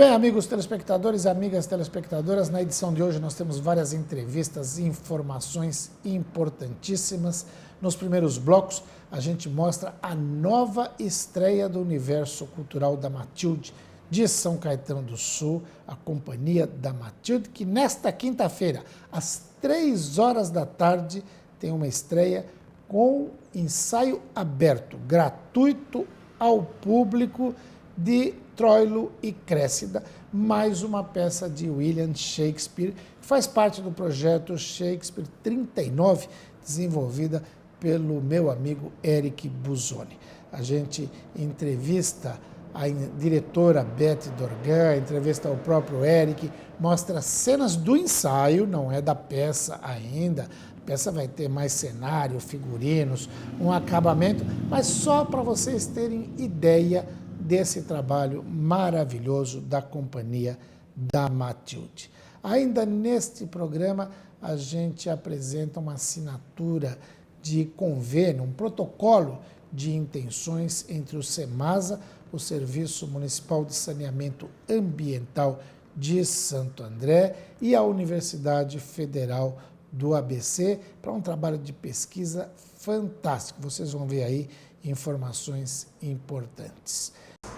bem, amigos telespectadores, amigas telespectadoras, na edição de hoje nós temos várias entrevistas e informações importantíssimas. Nos primeiros blocos, a gente mostra a nova estreia do Universo Cultural da Matilde, de São Caetano do Sul, a Companhia da Matilde, que nesta quinta-feira, às 3 horas da tarde, tem uma estreia com ensaio aberto, gratuito ao público, de Troilo e Cressida, mais uma peça de William Shakespeare, que faz parte do projeto Shakespeare 39, desenvolvida pelo meu amigo Eric Busoni. A gente entrevista a diretora Beth Dorgan, entrevista o próprio Eric, mostra cenas do ensaio, não é da peça ainda. A peça vai ter mais cenário, figurinos, um acabamento, mas só para vocês terem ideia desse trabalho maravilhoso da Companhia da Matilde. Ainda neste programa, a gente apresenta uma assinatura de convênio, um protocolo de intenções entre o SEMASA, o Serviço Municipal de Saneamento Ambiental de Santo André, e a Universidade Federal do ABC, para um trabalho de pesquisa fantástico. Vocês vão ver aí informações importantes.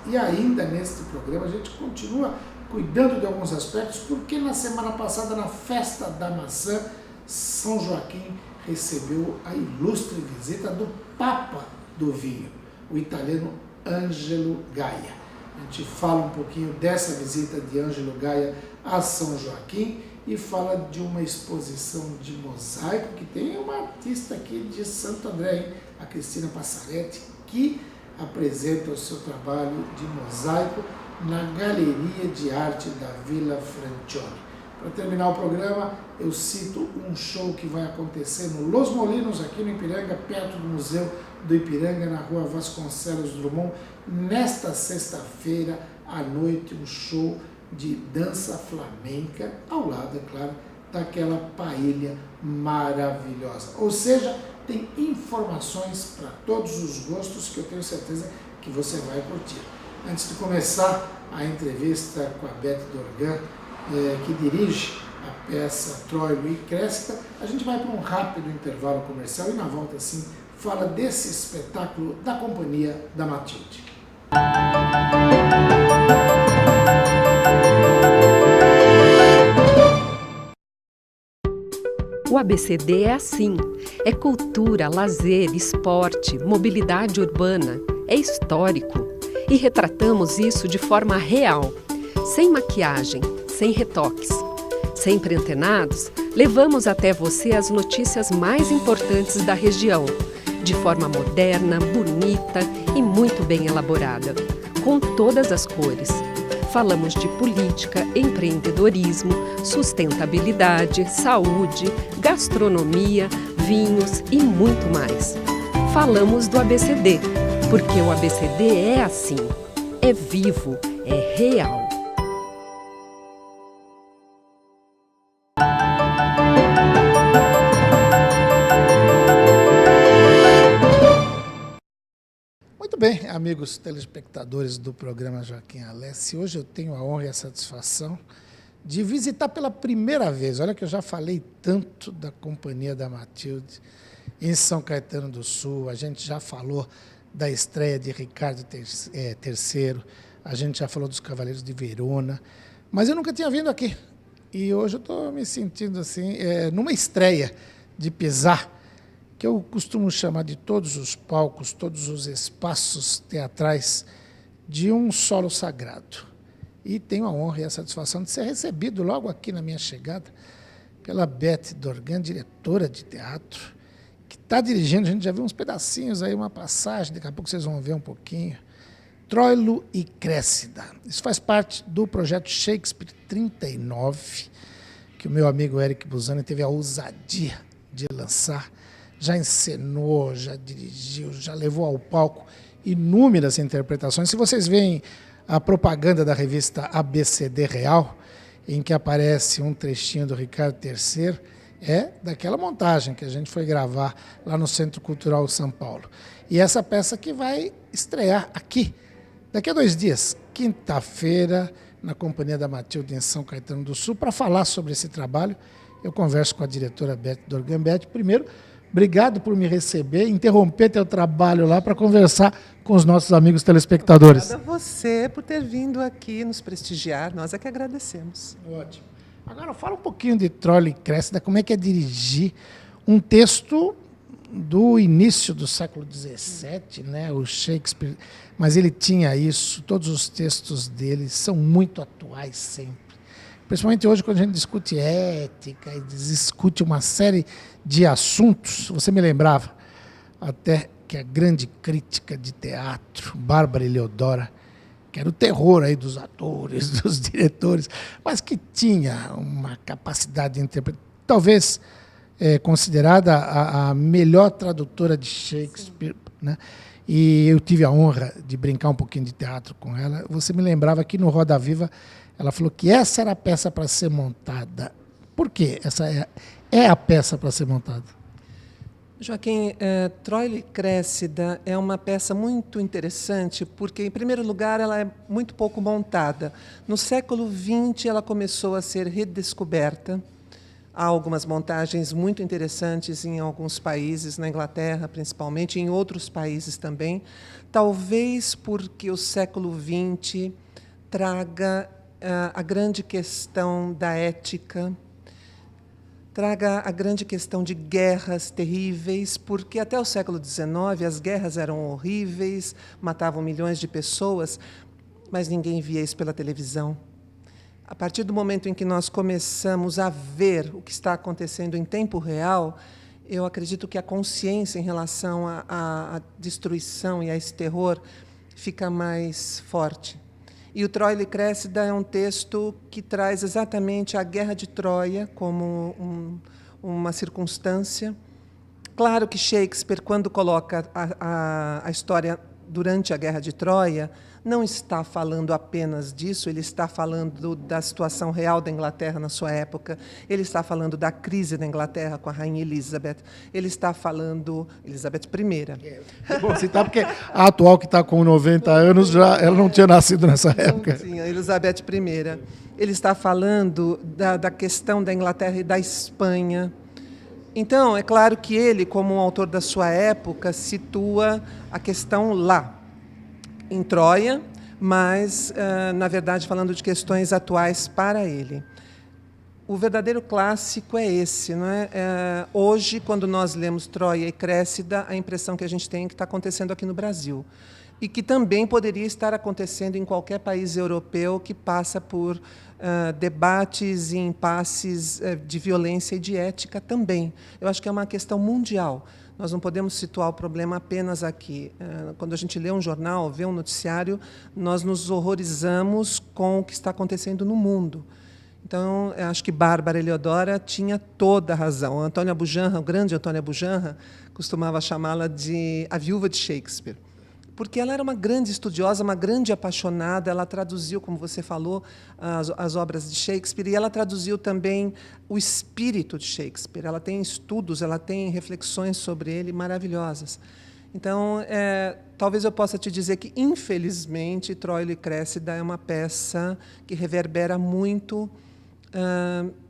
E ainda neste programa a gente continua cuidando de alguns aspectos, porque na semana passada, na Festa da Maçã, São Joaquim recebeu a ilustre visita do Papa do Vinho, o italiano Angelo Gaia. A gente fala um pouquinho dessa visita de Angelo Gaia a São Joaquim e fala de uma exposição de mosaico que tem uma artista aqui de Santo André, hein? A Cristina Passaretti, que apresenta o seu trabalho de mosaico na Galeria de Arte da Vila Francione. Para terminar o programa, eu cito um show que vai acontecer no Los Molinos, aqui no Ipiranga, perto do Museu do Ipiranga, na rua Vasconcelos Drummond, nesta sexta-feira à noite, um show de dança flamenca, ao lado, é claro, daquela paella maravilhosa. Ou seja, tem informações para todos os gostos que eu tenho certeza que você vai curtir. Antes de começar a entrevista com a Beth Dorgan, que dirige a peça Troilo e Cressida, a gente vai para um rápido intervalo comercial e na volta, assim, fala desse espetáculo da Companhia da Matilde. O ABCD é assim, é cultura, lazer, esporte, mobilidade urbana, é histórico. E retratamos isso de forma real, sem maquiagem, sem retoques. Sempre antenados, levamos até você as notícias mais importantes da região, de forma moderna, bonita e muito bem elaborada, com todas as cores. Falamos de política, empreendedorismo, sustentabilidade, saúde, gastronomia, vinhos e muito mais. Falamos do ABCD, porque o ABCD é assim, é vivo, é real. Bem, amigos telespectadores do programa Joaquim Alessi, hoje eu tenho a honra e a satisfação de visitar pela primeira vez, olha que eu já falei tanto da Companhia da Matilde em São Caetano do Sul, a gente já falou da estreia de Ricardo III, a gente já falou dos Cavaleiros de Verona, mas eu nunca tinha vindo aqui. E hoje eu estou me sentindo assim, numa estreia de pisar, que eu costumo chamar de todos os palcos, todos os espaços teatrais de um solo sagrado. E tenho a honra e a satisfação de ser recebido logo aqui na minha chegada pela Beth Dorgan, diretora de teatro, que está dirigindo, a gente já viu uns pedacinhos aí, uma passagem, daqui a pouco vocês vão ver um pouquinho. Troilo e Cressida. Isso faz parte do projeto Shakespeare 39, que o meu amigo Eric Busoni teve a ousadia de lançar. Já encenou, já dirigiu, já levou ao palco inúmeras interpretações. Se vocês veem a propaganda da revista ABCD Real, em que aparece um trechinho do Ricardo III, é daquela montagem que a gente foi gravar lá no Centro Cultural São Paulo. E essa peça que vai estrear aqui, daqui a 2 dias, quinta-feira, na companhia da Matilde em São Caetano do Sul, para falar sobre esse trabalho. Eu converso com a diretora Beth Dorgambetti. Primeiro, obrigado por me receber, interromper teu trabalho lá para conversar com os nossos amigos telespectadores. Obrigada a você por ter vindo aqui nos prestigiar. Nós é que agradecemos. Ótimo. Agora fala um pouquinho de Troilo e Cressida, como é que é dirigir um texto do início do século XVII, né? O Shakespeare, mas ele tinha isso, todos os textos dele são muito atuais sempre. Principalmente hoje, quando a gente discute ética e discute uma série de assuntos. Você me lembrava até que a grande crítica de teatro, Bárbara Eleodora, que era o terror aí dos atores, dos diretores, mas que tinha uma capacidade de interpretar, talvez considerada a melhor tradutora de Shakespeare, né? E eu tive a honra de brincar um pouquinho de teatro com ela. Você me lembrava que no Roda Viva ela falou que essa era a peça para ser montada. Por quê? Essa é a peça para ser montada. Joaquim, Troilo e Cressida é uma peça muito interessante porque, em primeiro lugar, ela é muito pouco montada. No século XX, ela começou a ser redescoberta. Há algumas montagens muito interessantes em alguns países, na Inglaterra, principalmente, em outros países também. Talvez porque o século XX traga a grande questão da ética, traga a grande questão de guerras terríveis, porque até o século XIX as guerras eram horríveis, matavam milhões de pessoas, mas ninguém via isso pela televisão. A partir do momento em que nós começamos a ver o que está acontecendo em tempo real, eu acredito que a consciência em relação à destruição e a esse terror fica mais forte. E o Troilo e Cressida é um texto que traz exatamente a Guerra de Troia como uma circunstância. Claro que Shakespeare, quando coloca a história durante a Guerra de Troia, não está falando apenas disso, ele está falando da situação real da Inglaterra na sua época, ele está falando da crise da Inglaterra com a Rainha Elizabeth, ele está falando... Elizabeth I. É bom citar, porque a atual, que está com 90 anos, já, ela não tinha nascido nessa época. Sim, a Elizabeth I. Ele está falando da questão da Inglaterra e da Espanha. Então, é claro que ele, como um autor da sua época, situa a questão lá, em Troia, mas, na verdade, falando de questões atuais para ele. O verdadeiro clássico é esse, não é? Hoje, quando nós lemos Troia e Cressida, a impressão que a gente tem é que está acontecendo aqui no Brasil. E que também poderia estar acontecendo em qualquer país europeu que passa por debates e impasses de violência e de ética também. Eu acho que é uma questão mundial. Nós não podemos situar o problema apenas aqui. Quando a gente lê um jornal, vê um noticiário, nós nos horrorizamos com o que está acontecendo no mundo. Então, eu acho que Bárbara Eleodora tinha toda a razão. A Antônia Bujanra, o grande Antônia Bujanra, costumava chamá-la de a viúva de Shakespeare, porque ela era uma grande estudiosa, uma grande apaixonada. Ela traduziu, como você falou, as obras de Shakespeare, e ela traduziu também o espírito de Shakespeare. Ela tem estudos, ela tem reflexões sobre ele maravilhosas. Então, talvez eu possa te dizer que, infelizmente, Troilo e Cressida é uma peça que reverbera muito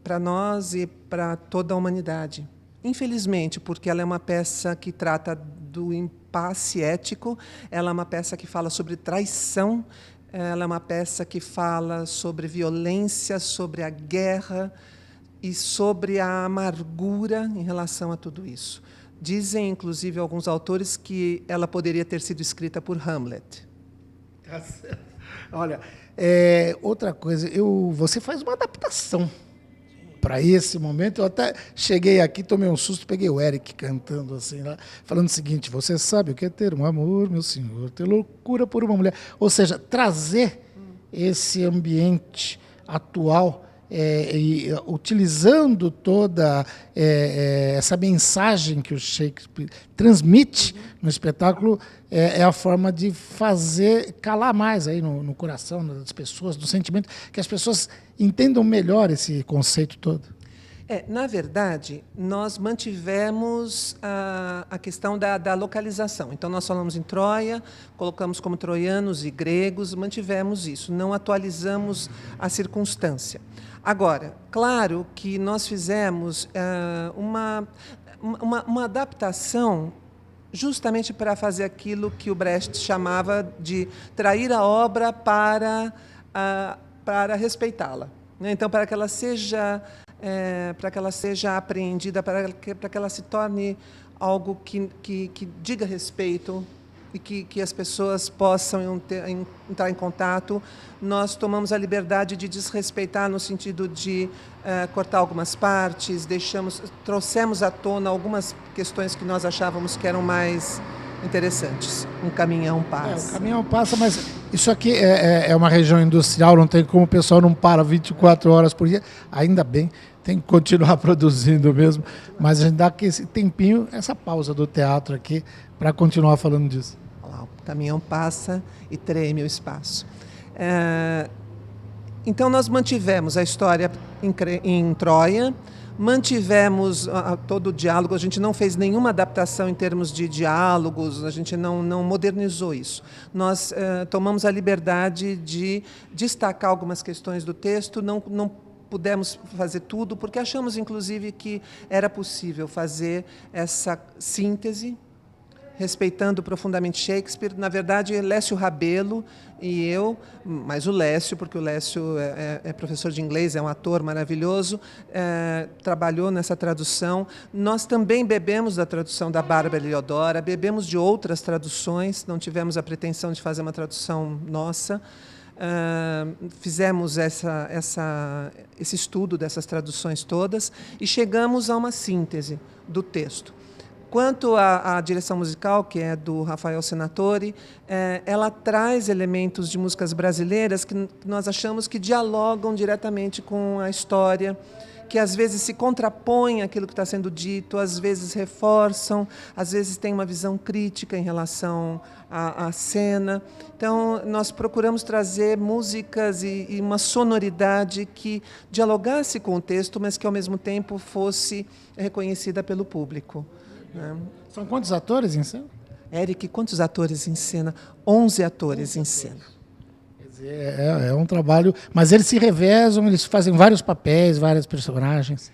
para nós e para toda a humanidade. Infelizmente, porque ela é uma peça que trata do impasse ético, ela é uma peça que fala sobre traição, ela é uma peça que fala sobre violência, sobre a guerra e sobre a amargura em relação a tudo isso. Dizem, inclusive, alguns autores que ela poderia ter sido escrita por Hamlet. Olha, outra coisa, você faz uma adaptação para esse momento. Eu até cheguei aqui, tomei um susto, peguei o Eric cantando assim lá, falando o seguinte: você sabe o que é ter um amor, meu senhor, ter loucura por uma mulher. Ou seja, trazer esse ambiente atual, utilizando toda essa mensagem que o Shakespeare transmite no espetáculo, é a forma de fazer calar mais aí no coração das pessoas, do sentimento, que as pessoas entendam melhor esse conceito todo. Na verdade, nós mantivemos a questão da localização. Então, nós falamos em Troia, colocamos como troianos e gregos, mantivemos isso, não atualizamos a circunstância. Agora, claro que nós fizemos uma adaptação justamente para fazer aquilo que o Brecht chamava de trair a obra para respeitá-la. Então, para que ela seja apreendida, para que ela se torne algo que diga respeito e que as pessoas possam entrar em contato, nós tomamos a liberdade de desrespeitar no sentido de cortar algumas partes, trouxemos à tona algumas questões que nós achávamos que eram mais interessantes. Um caminhão passa. O caminhão passa, mas isso aqui é uma região industrial, não tem como o pessoal não para 24 horas por dia. Ainda bem, tem que continuar produzindo mesmo, mas a gente dá aqui esse tempinho, essa pausa do teatro aqui, para continuar falando disso. O caminhão passa e treme o espaço. Então, nós mantivemos a história em Troia, mantivemos todo o diálogo, a gente não fez nenhuma adaptação em termos de diálogos, a gente não modernizou isso. Nós tomamos a liberdade de destacar algumas questões do texto, não pudemos fazer tudo, porque achamos, inclusive, que era possível fazer essa síntese, respeitando profundamente Shakespeare. Na verdade, Lécio Rabelo e eu, mas o Lécio, porque o Lécio é professor de inglês, é um ator maravilhoso, trabalhou nessa tradução. Nós também bebemos da tradução da Bárbara Eliodora, bebemos de outras traduções, não tivemos a pretensão de fazer uma tradução nossa. Fizemos esse estudo dessas traduções todas e chegamos a uma síntese do texto. Quanto à direção musical, que é do Rafael Senatori, ela traz elementos de músicas brasileiras que nós achamos que dialogam diretamente com a história, que às vezes se contrapõem àquilo que está sendo dito, às vezes reforçam, às vezes têm uma visão crítica em relação à cena. Então, nós procuramos trazer músicas e uma sonoridade que dialogasse com o texto, mas que, ao mesmo tempo, fosse reconhecida pelo público. São quantos atores em cena? Éric, quantos atores em cena? 11 atores em cena. Quer dizer, é um trabalho... Mas eles se revezam, eles fazem vários papéis, vários personagens.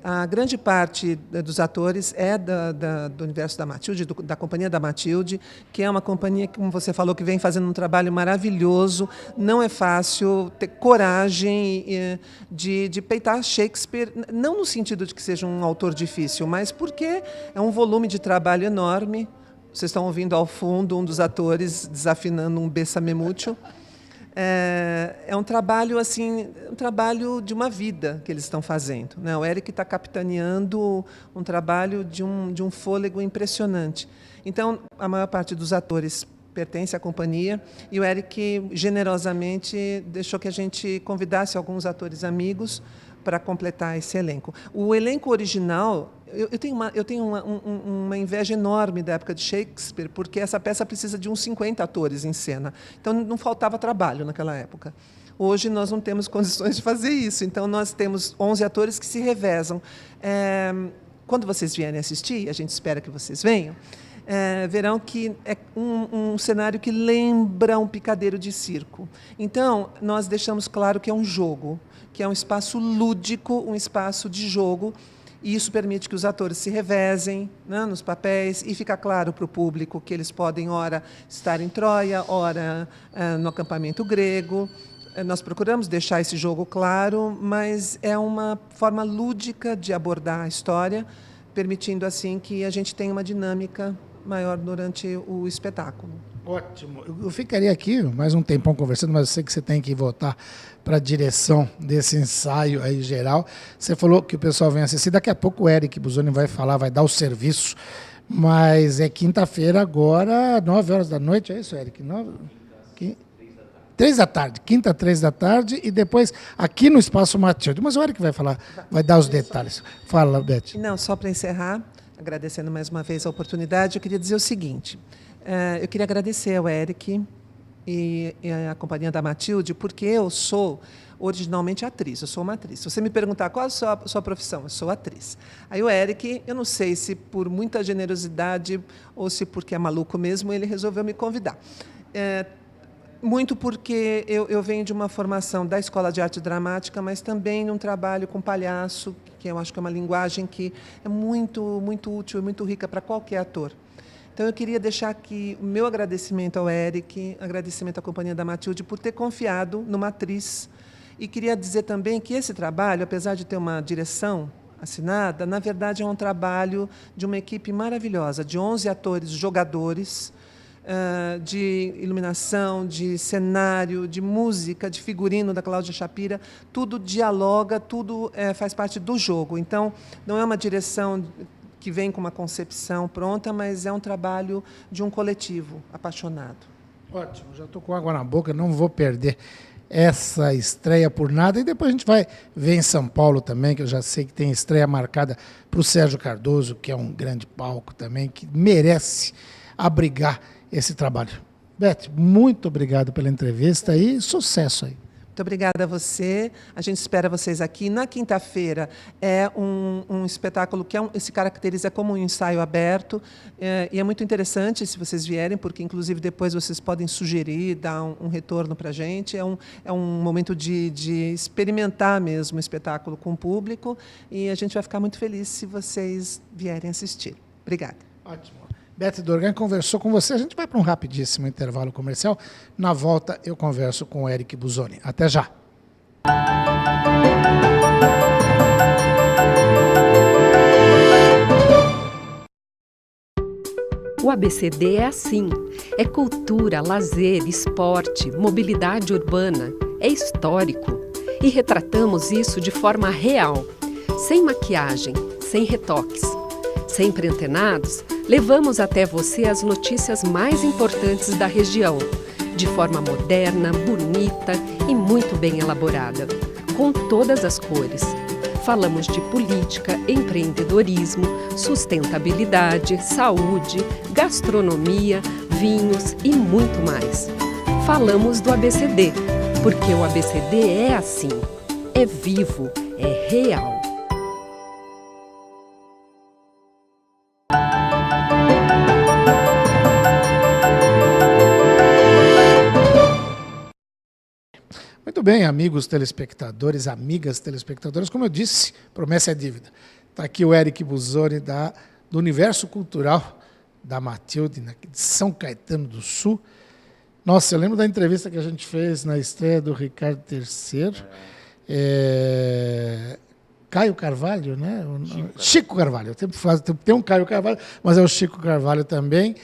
A grande parte dos atores é do universo da Matilde, da Companhia da Matilde, que é uma companhia, como você falou, que vem fazendo um trabalho maravilhoso. Não é fácil ter coragem de peitar Shakespeare, não no sentido de que seja um autor difícil, mas porque é um volume de trabalho enorme. Vocês estão ouvindo ao fundo um dos atores desafinando um Bessame Mucho. É um trabalho assim, um trabalho de uma vida que eles estão fazendo, né? O Éric está capitaneando um trabalho de um fôlego impressionante. Então, a maior parte dos atores pertence à companhia e o Éric generosamente deixou que a gente convidasse alguns atores amigos para completar esse elenco. O elenco original, eu tenho uma inveja enorme da época de Shakespeare, porque essa peça precisa de uns 50 atores em cena. Então, não faltava trabalho naquela época. Hoje, nós não temos condições de fazer isso. Então, nós temos 11 atores que se revezam. Quando vocês vierem assistir, a gente espera que vocês venham, verão que é um cenário que lembra um picadeiro de circo. Então, nós deixamos claro que é um jogo, que é um espaço lúdico, um espaço de jogo, e isso permite que os atores se revezem, né, nos papéis, e fica claro para o público que eles podem, ora, estar em Troia, ora, no acampamento grego. Nós procuramos deixar esse jogo claro, mas é uma forma lúdica de abordar a história, permitindo, assim, que a gente tenha uma dinâmica maior durante o espetáculo. Ótimo. Eu ficaria aqui mais um tempão conversando, mas eu sei que você tem que voltar para a direção desse ensaio aí geral. Você falou que o pessoal vem assistir. Daqui a pouco o Eric Busoni vai falar, vai dar o serviço. Mas é quinta-feira agora, 9 horas da noite, é isso, Eric? 3 da tarde. Quinta, 3 da tarde, e depois aqui no Espaço Matilde. Mas o Eric vai falar, vai dar os detalhes. Fala, Beth. Não, só para encerrar, agradecendo mais uma vez a oportunidade, eu queria dizer o seguinte. Eu queria agradecer ao Éric e a Companhia da Matilde, porque eu sou originalmente atriz, eu sou uma atriz. Se você me perguntar qual é a sua profissão, eu sou atriz. Aí o Eric, eu não sei se por muita generosidade ou se porque é maluco mesmo, ele resolveu me convidar. Muito porque eu venho de uma formação da Escola de Arte Dramática, mas também num trabalho com palhaço, que eu acho que é uma linguagem que é muito, muito útil e muito rica para qualquer ator. Então, eu queria deixar aqui o meu agradecimento ao Eric, agradecimento à Companhia da Matilde por ter confiado numa atriz. E queria dizer também que esse trabalho, apesar de ter uma direção assinada, na verdade é um trabalho de uma equipe maravilhosa, de 11 atores, jogadores, de iluminação, de cenário, de música, de figurino da Cláudia Shapira. Tudo dialoga, tudo faz parte do jogo. Então, não é uma direção que vem com uma concepção pronta, mas é um trabalho de um coletivo apaixonado. Ótimo, já estou com água na boca, não vou perder essa estreia por nada. E depois a gente vai ver em São Paulo também, que eu já sei que tem estreia marcada para o Sérgio Cardoso, que é um grande palco também, que merece abrigar esse trabalho. Beth, muito obrigado pela entrevista e sucesso aí. Muito obrigada a você. A gente espera vocês aqui. Na quinta-feira é um espetáculo que se caracteriza como um ensaio aberto. E é muito interessante se vocês vierem, porque, inclusive, depois vocês podem sugerir, dar um retorno para a gente. É um momento de experimentar mesmo o espetáculo com o público. E a gente vai ficar muito feliz se vocês vierem assistir. Obrigada. Ótimo. Beth Dorgan conversou com você. A gente vai para um rapidíssimo intervalo comercial. Na volta, eu converso com o Eric Busoni. Até já. O ABCD é assim. É cultura, lazer, esporte, mobilidade urbana. É histórico. E retratamos isso de forma real. Sem maquiagem, sem retoques. Sempre antenados, levamos até você as notícias mais importantes da região, de forma moderna, bonita e muito bem elaborada, com todas as cores. Falamos de política, empreendedorismo, sustentabilidade, saúde, gastronomia, vinhos e muito mais. Falamos do ABCD, porque o ABCD é assim, é vivo, é real. Muito bem, amigos telespectadores, amigas telespectadoras, como eu disse, promessa é dívida. Está aqui o Eric Busoni do Universo Cultural da Matilde, de São Caetano do Sul. Nossa, eu lembro da entrevista que a gente fez na estreia do Ricardo III. Caio Carvalho, né? Chico Carvalho. Eu sempre falo, tem um Caio Carvalho, mas é o Chico Carvalho também.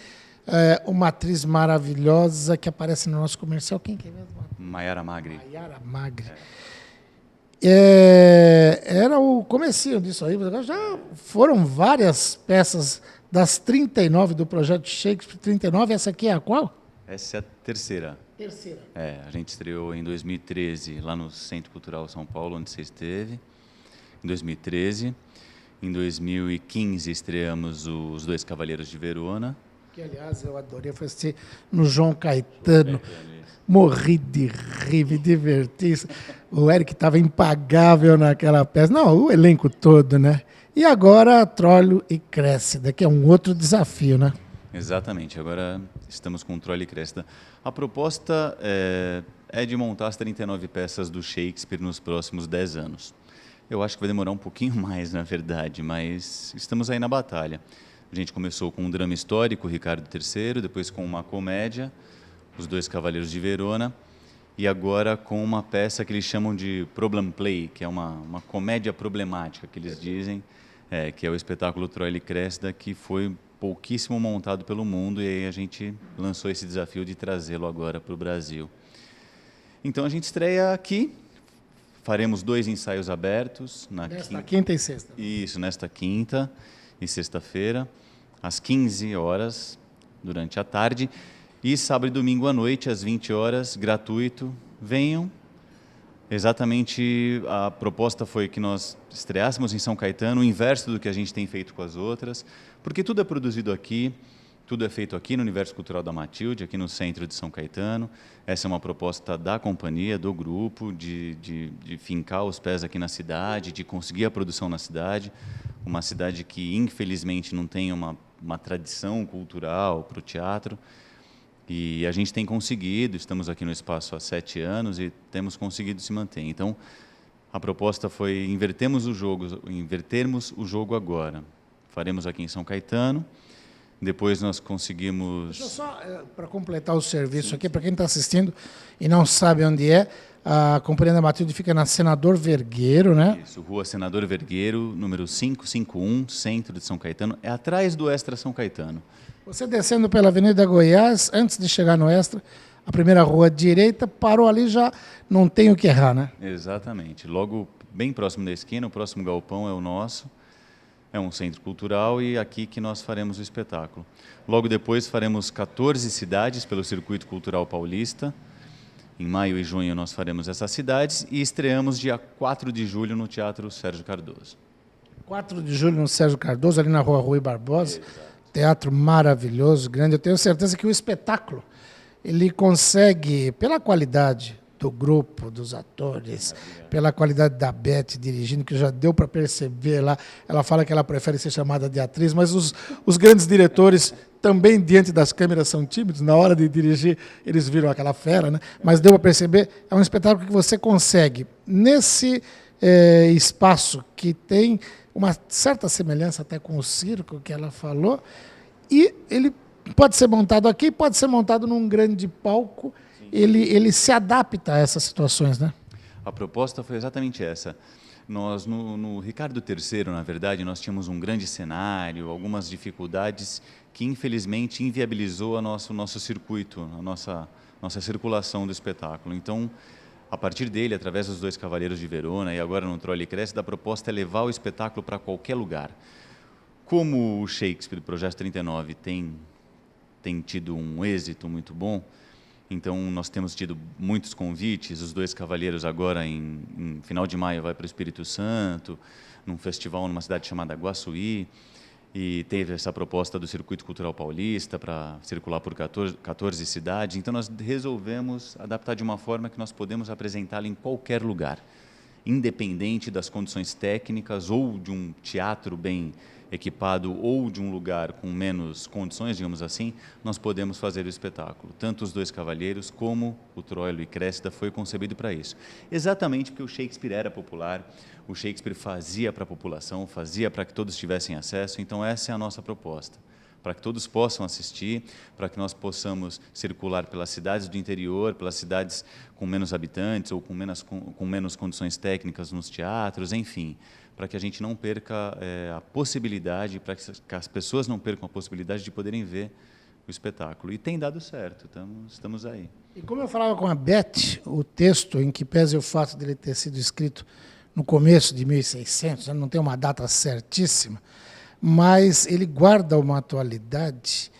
Uma atriz maravilhosa que aparece no nosso comercial. Quem que é mesmo? Maiara Magri. Maiara Magri. Era o comecinho disso aí, mas já foram várias peças das 39 do projeto Shakespeare. 39, essa aqui é a qual? Essa é a terceira. Terceira. A gente estreou em 2013 lá no Centro Cultural São Paulo, onde você esteve, em 2013. Em 2015 estreamos Os Dois Cavaleiros de Verona. Que, aliás, eu adorei, foi assistir no João Caetano. Morri de rir, me diverti. O Eric estava impagável naquela peça. Não, o elenco todo, né? E agora Troilo e Cressida, que é um outro desafio, né? Exatamente, agora estamos com Troilo e Cressida. A proposta é de montar as 39 peças do Shakespeare nos próximos 10 anos. Eu acho que vai demorar um pouquinho mais, na verdade, mas estamos aí na batalha. A gente começou com um drama histórico, Ricardo III, depois com uma comédia, Os Dois Cavaleiros de Verona, e agora com uma peça que eles chamam de Problem Play, que é uma comédia problemática, que eles dizem, que é o espetáculo Troilo e Cressida, que foi pouquíssimo montado pelo mundo, e aí a gente lançou esse desafio de trazê-lo agora para o Brasil. Então a gente estreia aqui, faremos 2 ensaios abertos. Nesta quinta e sexta. Isso, nesta quinta e sexta-feira, às 15 horas, durante a tarde, e sábado e domingo à noite, às 20 horas, gratuito. Venham. Exatamente, a proposta foi que nós estreássemos em São Caetano, o inverso do que a gente tem feito com as outras, porque tudo é produzido aqui, Tudo é feito aqui no Universo Cultural da Matilde, aqui no centro de São Caetano. Essa é uma proposta da companhia, do grupo, de fincar os pés aqui na cidade, de conseguir a produção na cidade. Uma cidade que, infelizmente, não tem uma tradição cultural para o teatro. E a gente tem conseguido, estamos aqui no espaço há 7 anos e temos conseguido se manter. Então, a proposta foi invertermos o jogo agora. Faremos aqui em São Caetano. Depois nós conseguimos... Deixa eu só, para completar o serviço aqui, para quem está assistindo e não sabe onde é, a Companhia da Matilde fica na Senador Vergueiro, né? Isso, Rua Senador Vergueiro, número 551, centro de São Caetano. É atrás do Extra São Caetano. Você descendo pela Avenida Goiás, antes de chegar no Extra, a primeira rua direita, parou ali, já não tem o que errar, né? Exatamente. Logo, bem próximo da esquina, o próximo galpão é o nosso. É um centro cultural e aqui que nós faremos o espetáculo. Logo depois faremos 14 cidades pelo Circuito Cultural Paulista. Em maio e junho nós faremos essas cidades e estreamos dia 4 de julho no Teatro Sérgio Cardoso. 4 de julho no Sérgio Cardoso, ali na Rua Rui Barbosa. Exato. Teatro maravilhoso, grande. Eu tenho certeza que o espetáculo, ele consegue, pela qualidade do grupo, dos atores, pela qualidade da Beth dirigindo, que já deu para perceber lá. Ela fala que ela prefere ser chamada de atriz, mas os grandes diretores também diante das câmeras são tímidos. Na hora de dirigir, eles viram aquela fera, né? Mas deu para perceber, é um espetáculo que você consegue, nesse espaço que tem uma certa semelhança até com o circo que ela falou, e ele pode ser montado aqui, pode ser montado num grande palco. Ele se adapta a essas situações, né? A proposta foi exatamente essa. Nós, no Ricardo III, na verdade, nós tínhamos um grande cenário, algumas dificuldades que, infelizmente, inviabilizou o nosso circuito, a nossa circulação do espetáculo. Então, a partir dele, através dos Dois Cavaleiros de Verona e agora no Troll e Cressida, a proposta é levar o espetáculo para qualquer lugar. Como o Shakespeare, Projeto 39, tem tido um êxito muito bom, então nós temos tido muitos convites. Os Dois Cavaleiros agora, em final de maio, vai para o Espírito Santo, num festival numa cidade chamada Guaçuí, e teve essa proposta do Circuito Cultural Paulista para circular por 14 cidades. Então nós resolvemos adaptar de uma forma que nós podemos apresentá-lo em qualquer lugar, independente das condições técnicas ou de um teatro bem equipado ou de um lugar com menos condições, digamos assim, nós podemos fazer o espetáculo. Tanto os Dois Cavalheiros como o Troilo e Cressida foi concebido para isso. Exatamente porque o Shakespeare era popular, o Shakespeare fazia para a população, fazia para que todos tivessem acesso, então essa é a nossa proposta. Para que todos possam assistir, para que nós possamos circular pelas cidades do interior, pelas cidades com menos habitantes ou com menos condições técnicas nos teatros, enfim, para que a gente não perca a possibilidade, para que as pessoas não percam a possibilidade de poderem ver o espetáculo. E tem dado certo, estamos aí. E como eu falava com a Beth, o texto, em que pese o fato dele ter sido escrito no começo de 1600, não tem uma data certíssima, mas ele guarda uma atualidade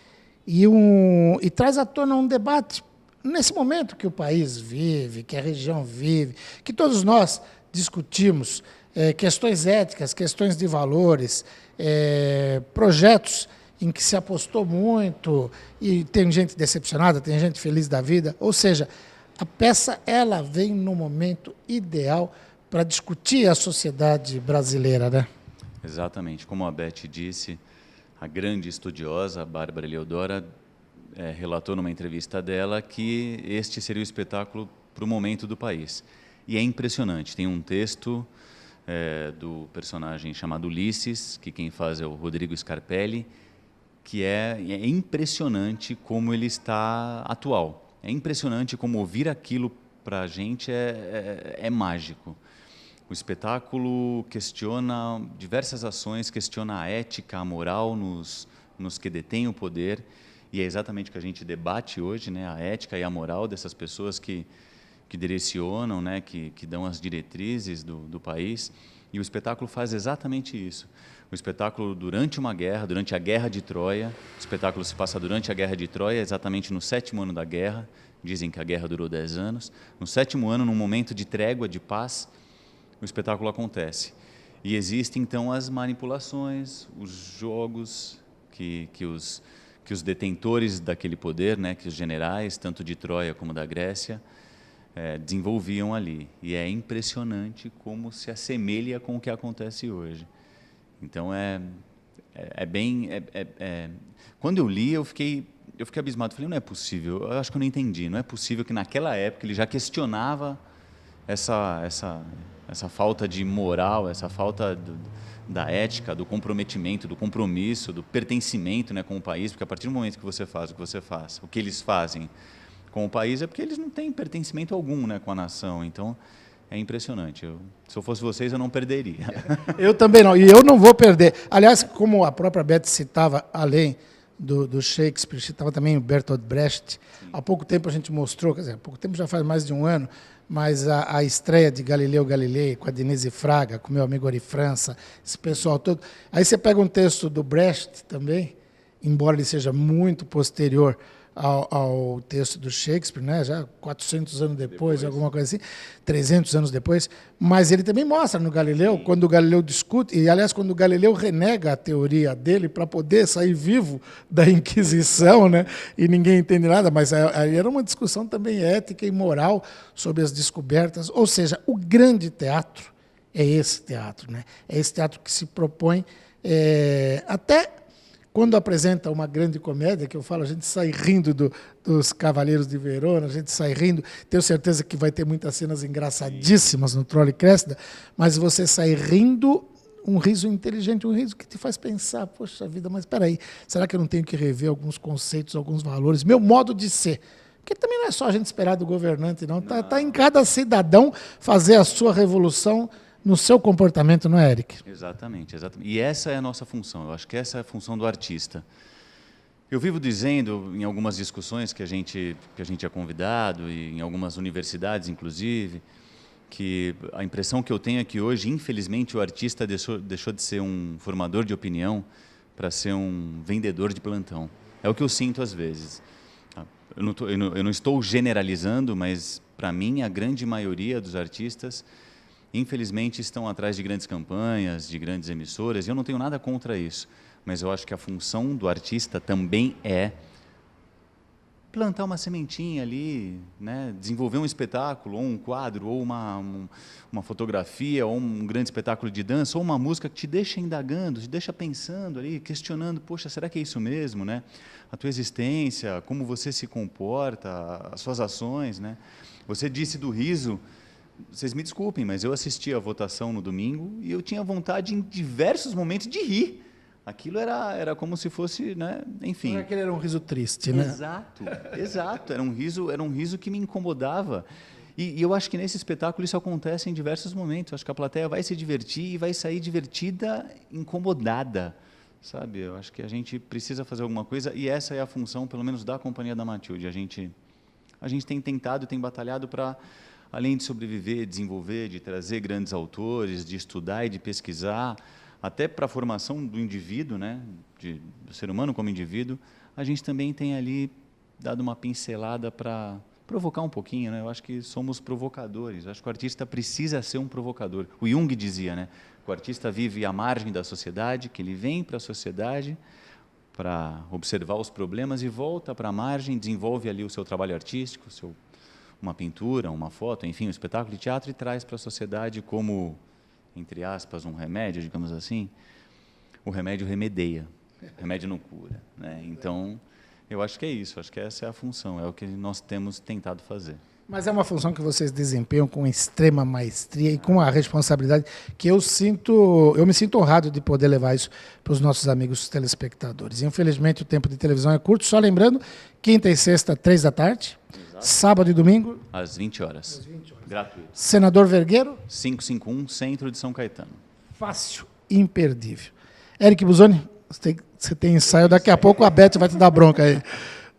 e traz à tona um debate nesse momento que o país vive, que a região vive, que todos nós discutimos, questões éticas, questões de valores, projetos em que se apostou muito e tem gente decepcionada, tem gente feliz da vida. Ou seja, a peça ela vem no momento ideal para discutir a sociedade brasileira, né? Exatamente. Como a Beth disse, a grande estudiosa, a Bárbara Eleodora, relatou numa entrevista dela que este seria o espetáculo para o momento do país. E é impressionante. Tem um texto do personagem chamado Ulisses, que quem faz é o Rodrigo Scarpelli, que é impressionante como ele está atual. É impressionante como ouvir aquilo para a gente é mágico. O espetáculo questiona diversas ações, questiona a ética, a moral nos que detêm o poder, e é exatamente o que a gente debate hoje, né? A ética e a moral dessas pessoas que direcionam, né? que dão as diretrizes do país, e o espetáculo faz exatamente isso. O espetáculo durante uma guerra, durante a Guerra de Troia, o espetáculo se passa durante a Guerra de Troia, exatamente no 7º ano da guerra, dizem que a guerra durou 10 anos, no 7º ano, num momento de trégua, de paz, o espetáculo acontece. E existem, então, as manipulações, os jogos que os que os detentores daquele poder, né, que os generais, tanto de Troia como da Grécia, desenvolviam ali. E é impressionante como se assemelha com o que acontece hoje. Então, quando eu li, eu fiquei abismado. Falei, não é possível, eu acho que eu não entendi. Não é possível que naquela época ele já questionava essa falta de moral, essa falta da ética, do comprometimento, do compromisso, do pertencimento, né, com o país, porque a partir do momento que você faz o que você faz, o que eles fazem com o país é porque eles não têm pertencimento algum, né, com a nação. Então, é impressionante. Se eu fosse vocês, eu não perderia. Eu também não, e eu não vou perder. Aliás, como a própria Beth citava, além do Shakespeare, citava também o Bertolt Brecht. Sim. Há pouco tempo a gente mostrou, quer dizer, há pouco tempo já faz mais de um ano, mas a estreia de Galileu Galilei, com a Denise Fraga, com o meu amigo Ari França, esse pessoal todo. Aí você pega um texto do Brecht também, embora ele seja muito posterior ao texto do Shakespeare, né? Já 400 anos depois, alguma coisa assim, 300 anos depois, mas ele também mostra no Galileu, sim, quando o Galileu discute, e aliás, quando o Galileu renega a teoria dele para poder sair vivo da Inquisição, né? E ninguém entende nada, mas aí era uma discussão também ética e moral sobre as descobertas, ou seja, o grande teatro é esse teatro, né? É esse teatro que se propõe até quando apresenta uma grande comédia, que eu falo, a gente sai rindo dos Cavaleiros de Verona, a gente sai rindo, tenho certeza que vai ter muitas cenas engraçadíssimas no Troll e Cressida, mas você sai rindo, um riso inteligente, um riso que te faz pensar, poxa vida, mas espera aí, será que eu não tenho que rever alguns conceitos, alguns valores, meu modo de ser? Porque também não é só a gente esperar do governante, não. Tá em cada cidadão fazer a sua revolução no seu comportamento, não é, Eric? Exatamente, exatamente. E essa é a nossa função, eu acho que essa é a função do artista. Eu vivo dizendo, em algumas discussões que a gente é convidado, e em algumas universidades, inclusive, que a impressão que eu tenho é que hoje, infelizmente, o artista deixou de ser um formador de opinião para ser um vendedor de plantão. É o que eu sinto às vezes. Eu não estou generalizando, mas, para mim, a grande maioria dos artistas, infelizmente, estão atrás de grandes campanhas, de grandes emissoras, e eu não tenho nada contra isso, mas eu acho que a função do artista também é plantar uma sementinha ali, né? Desenvolver um espetáculo, ou um quadro, ou uma fotografia, ou um grande espetáculo de dança, ou uma música que te deixa indagando, te deixa pensando ali, questionando, poxa, será que é isso mesmo, né? A tua existência, como você se comporta, as suas ações, né? Você disse do riso. Vocês me desculpem, mas eu assisti a votação no domingo e eu tinha vontade em diversos momentos de rir. Aquilo era como se fosse, né? Enfim. Não é que ele era um riso triste, né? Exato, exato. Era um riso que me incomodava. E eu acho que nesse espetáculo isso acontece em diversos momentos. Eu acho que a plateia vai se divertir e vai sair divertida, incomodada, sabe? Eu acho que a gente precisa fazer alguma coisa e essa é a função, pelo menos, da Companhia da Matilde. A gente tem tentado, tem batalhado para, além de sobreviver, desenvolver, de trazer grandes autores, de estudar e de pesquisar, até para a formação do indivíduo, né, do ser humano como indivíduo, a gente também tem ali dado uma pincelada para provocar um pouquinho, né? Eu acho que somos provocadores, eu acho que o artista precisa ser um provocador. O Jung dizia, né, que o artista vive à margem da sociedade, que ele vem para a sociedade para observar os problemas e volta para a margem, desenvolve ali o seu trabalho artístico, uma pintura, uma foto, enfim, um espetáculo de teatro e traz para a sociedade como, entre aspas, um remédio, digamos assim. O remédio remedeia, o remédio não cura, né? Então, eu acho que é isso, acho que essa é a função, é o que nós temos tentado fazer. Mas é uma função que vocês desempenham com extrema maestria e com a responsabilidade que eu me sinto honrado de poder levar isso para os nossos amigos telespectadores. Infelizmente, o tempo de televisão é curto, só lembrando, quinta e sexta, 3 da tarde, exato, sábado e domingo, às 20 horas. Gratuito. Senador Vergueiro? 551, centro de São Caetano. Fácil, imperdível. Eric Busoni, você tem ensaio, daqui a pouco a Beth vai te dar bronca aí.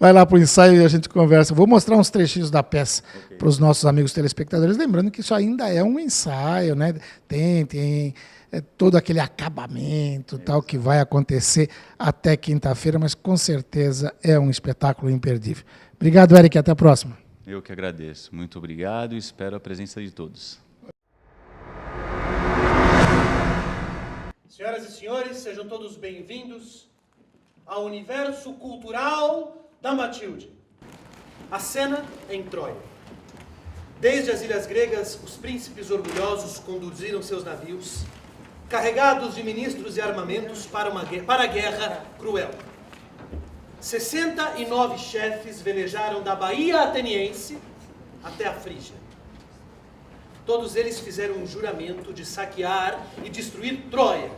Vai lá para o ensaio e a gente conversa. Vou mostrar uns trechinhos da peça para os nossos amigos telespectadores, lembrando que isso ainda é um ensaio, né? Tem todo aquele acabamento tal que vai acontecer até quinta-feira, mas com certeza é um espetáculo imperdível. Obrigado, Eric, até a próxima. Eu que agradeço. Muito obrigado e espero a presença de todos. Senhoras e senhores, sejam todos bem-vindos ao universo cultural da Matilde. A cena é em Troia. Desde as ilhas gregas, os príncipes orgulhosos conduziram seus navios, carregados de ministros e armamentos, para a guerra cruel. 69 chefes velejaram da Baía Ateniense até a Frígia. Todos eles fizeram um juramento de saquear e destruir Troia,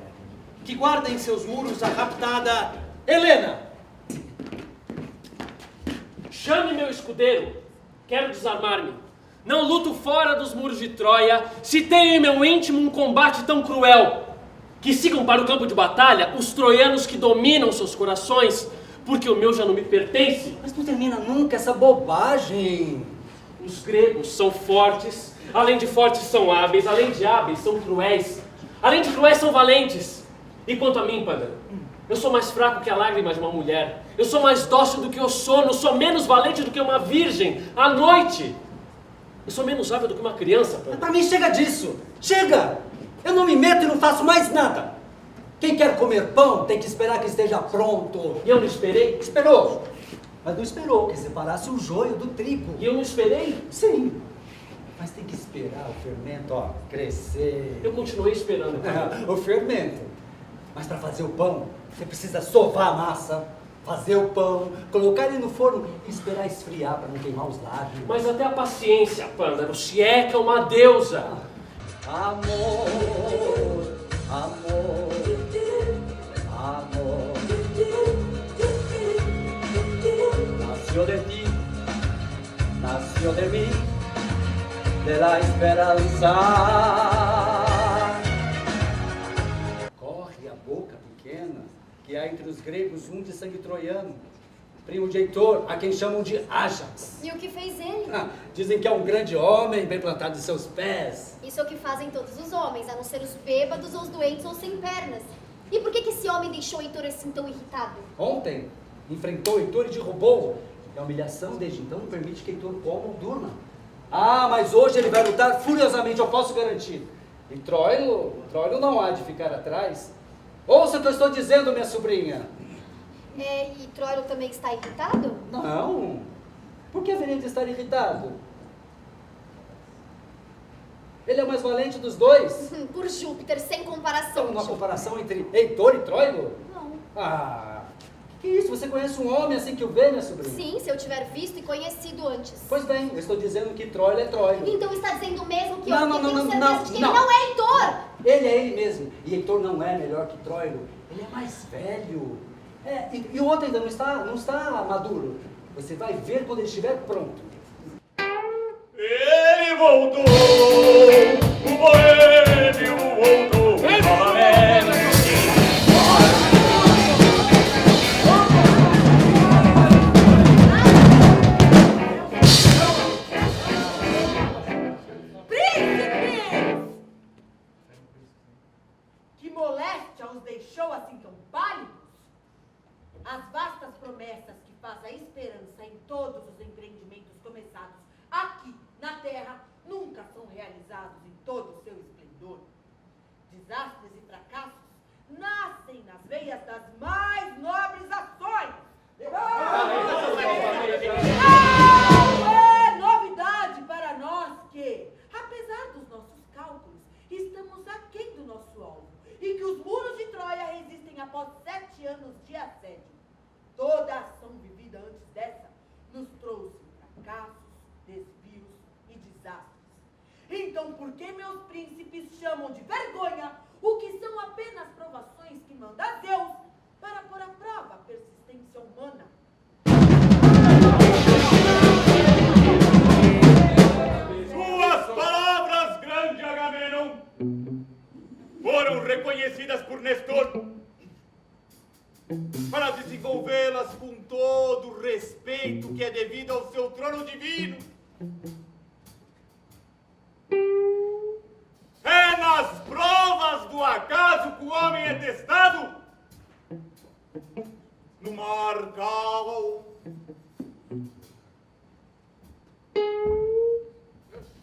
que guarda em seus muros a raptada Helena. Chame meu escudeiro, quero desarmar-me. Não luto fora dos muros de Troia, se tenho em meu íntimo um combate tão cruel. Que sigam para o campo de batalha os troianos que dominam seus corações, porque o meu já não me pertence. Mas não termina nunca essa bobagem. Os gregos são fortes, além de fortes são hábeis, além de hábeis são cruéis, além de cruéis são valentes. E quanto a mim, Pândaro, eu sou mais fraco que a lágrima de uma mulher, eu sou mais dócil do que o sono, sou menos valente do que uma virgem à noite. Eu sou menos hábil do que uma criança, Pândaro. Pra mim chega disso. Chega! Eu não me meto e não faço mais nada. Quem quer comer pão tem que esperar que esteja pronto. E eu não esperei? Esperou. Mas não esperou que separasse o joio do trigo. E eu não esperei? Sim. Mas tem que esperar o fermento, ó, crescer. Eu continuei esperando. O fermento. Mas para fazer o pão, você precisa sovar a massa, fazer o pão, colocar ele no forno e esperar esfriar para não queimar os lábios. Mas até a paciência, Pândaro, se é que é uma deusa. Amor, amor, amor. Nació de ti, nació de mí, de la esperanza. Corre a boca pequena, que há entre os gregos um de sangue troiano, primo de Heitor, a quem chamam de Ájax. E o que fez ele? Dizem que é um grande homem, bem plantado de seus pés. Isso é o que fazem todos os homens, a não ser os bêbados, ou os doentes, ou sem pernas. E por que esse homem deixou Heitor assim tão irritado? Ontem, enfrentou Heitor e derrubou. E a humilhação desde então não permite que Heitor coma ou durma. Ah, mas hoje ele vai lutar furiosamente, eu posso garantir. E Troilo não há de ficar atrás. Ouça o que eu estou dizendo, minha sobrinha. E Troilo também está irritado? Não. Por que haveria de estar irritado? Ele é o mais valente dos dois. Por Júpiter, sem comparação. Então, uma comparação entre Heitor e Troilo? Não. Que isso? Você conhece um homem assim que o vê, minha sobrinha? Sim, se eu tiver visto e conhecido antes. Pois bem, eu estou dizendo que Troilo é Troilo. Então está dizendo mesmo que eu Não, tenho certeza não, de que não. ele não é Heitor? Ele é ele mesmo. E Heitor não é melhor que Troilo. Ele é mais velho. E o outro ainda não está maduro. Você vai ver quando ele estiver pronto. Ele voltou, o boêmio voltou, novamente. Príncipes! Que moléstia os deixou assim tão pálidos? As vastas promessas que faz a esperança em todos os empreendimentos começados aqui na terra nunca são realizados em todo o seu esplendor. Desastres e fracassos nascem nas veias das mais nobres ações. Não é novidade para nós que, apesar dos nossos cálculos, estamos aquém do nosso alvo e que os muros de Troia resistem após 7 anos de assédio. Toda a ação vivida antes dessa nos trouxe fracassos, desvios e desastres. Então, por que meus príncipes chamam de vergonha o que são apenas provações que manda Zeus para pôr à prova a persistência humana? Suas palavras, grande Agamenon, foram reconhecidas por Nestor. Para desenvolvê-las com todo o respeito que é devido ao seu trono divino. É nas provas do acaso que o homem é testado. No mar calmo.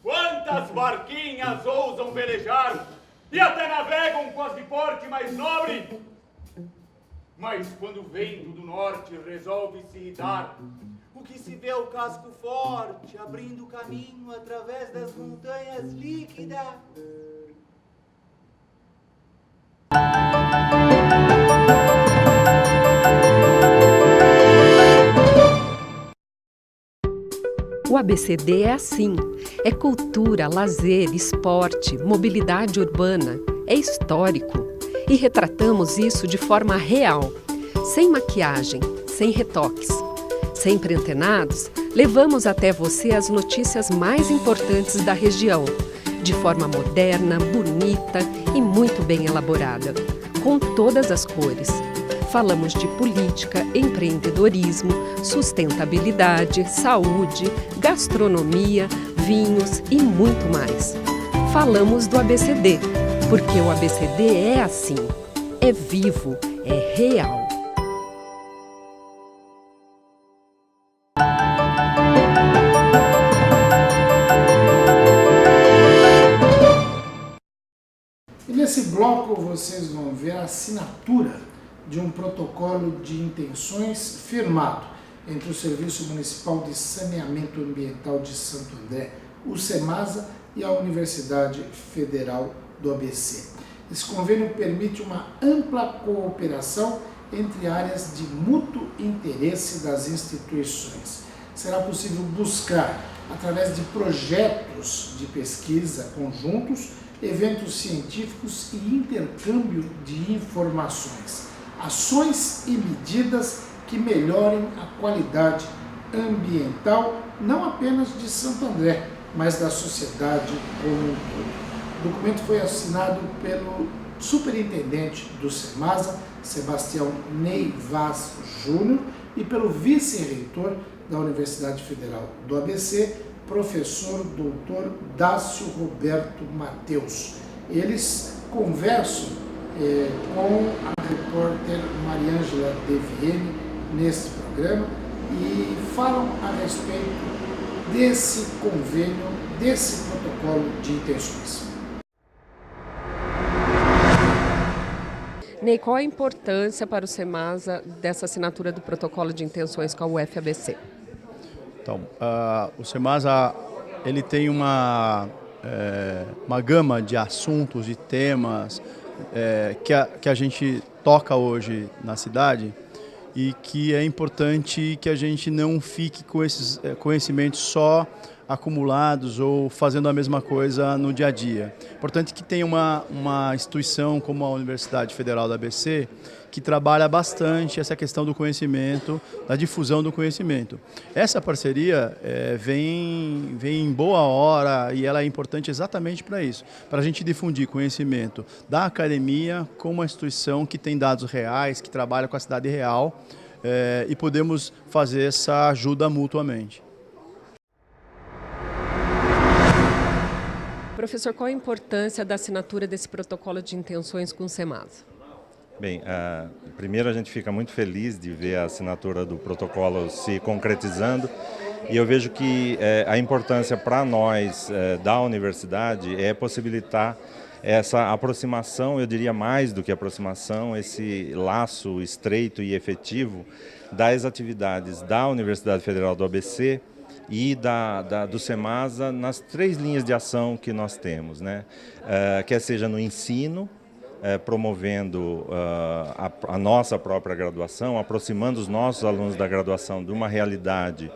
Quantas barquinhas ousam velejar e até navegam com as de porte mais nobre? Mas quando o vento do norte resolve se irritar, o que se vê é o casco forte, abrindo caminho através das montanhas líquidas. O ABCD é assim. É cultura, lazer, esporte, mobilidade urbana. É histórico. E retratamos isso de forma real. Sem maquiagem, sem retoques. Sempre antenados, levamos até você as notícias mais importantes da região. De forma moderna, bonita e muito bem elaborada. Com todas as cores. Falamos de política, empreendedorismo, sustentabilidade, saúde, gastronomia, vinhos e muito mais. Falamos do ABCD, porque o ABCD é assim, é vivo, é real. E nesse bloco vocês vão ver a assinatura de um protocolo de intenções firmado entre o Serviço Municipal de Saneamento Ambiental de Santo André, o SEMASA, e a Universidade Federal do ABC. Esse convênio permite uma ampla cooperação entre áreas de mútuo interesse das instituições. Será possível buscar, através de projetos de pesquisa conjuntos, eventos científicos e intercâmbio de informações, ações e medidas que melhorem a qualidade ambiental, não apenas de Santo André, mas da sociedade como um todo. O documento foi assinado pelo superintendente do SEMASA, Sebastião Ney Vaz Júnior, e pelo vice-reitor da Universidade Federal do ABC, professor doutor Dácio Roberto Mateus. Eles conversam com a repórter Mariângela Deviene neste programa e falam a respeito desse convênio, desse protocolo de intenções. Ney, qual a importância para o SEMASA dessa assinatura do protocolo de intenções com a UFABC? Então, o SEMASA ele tem uma gama de assuntos e temas que a gente toca hoje na cidade e que é importante que a gente não fique com esses conhecimentos só acumulados ou fazendo a mesma coisa no dia a dia. Importante que tenha uma instituição como a Universidade Federal do ABC que trabalha bastante essa questão do conhecimento, da difusão do conhecimento. Essa parceria vem em boa hora e ela é importante exatamente para isso, para a gente difundir conhecimento da academia com uma instituição que tem dados reais, que trabalha com a cidade real e podemos fazer essa ajuda mutuamente. Professor, qual a importância da assinatura desse protocolo de intenções com o SEMASA? Bem, primeiro a gente fica muito feliz de ver a assinatura do protocolo se concretizando e eu vejo que a importância para nós da universidade é possibilitar essa aproximação, eu diria mais do que aproximação, esse laço estreito e efetivo das atividades da Universidade Federal do ABC e do SEMASA nas 3 linhas de ação que nós temos, né? Quer seja no ensino, promovendo a nossa própria graduação, aproximando os nossos alunos da graduação de uma realidade